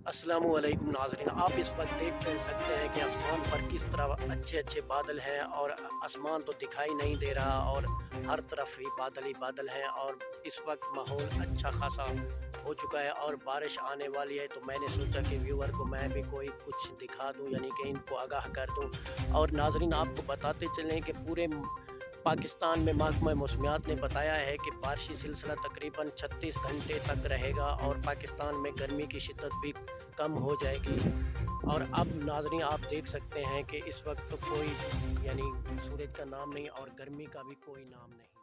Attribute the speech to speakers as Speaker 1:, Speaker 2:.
Speaker 1: अस्सलामुअलैकुम नाज़रीन, आप इस वक्त देख सकते हैं कि आसमान पर किस तरह अच्छे अच्छे बादल हैं और आसमान तो दिखाई नहीं दे रहा और हर तरफ ही बादल हैं और इस वक्त माहौल अच्छा खासा हो चुका है और बारिश आने वाली है। तो मैंने सोचा कि व्यूअर को मैं भी कोई कुछ दिखा दूं, यानी कि इनको आगाह कर दूं। और नाज़रीन, आपको बताते चलें कि पूरे पाकिस्तान में महकमा मौसमियात ने बताया है कि बारिशी सिलसिला तकरीबन 36 घंटे तक रहेगा और पाकिस्तान में गर्मी की शिद्दत भी कम हो जाएगी। और अब नाज़रीन, आप देख सकते हैं कि इस वक्त तो कोई यानी सूरज का नाम नहीं और गर्मी का भी कोई नाम नहीं।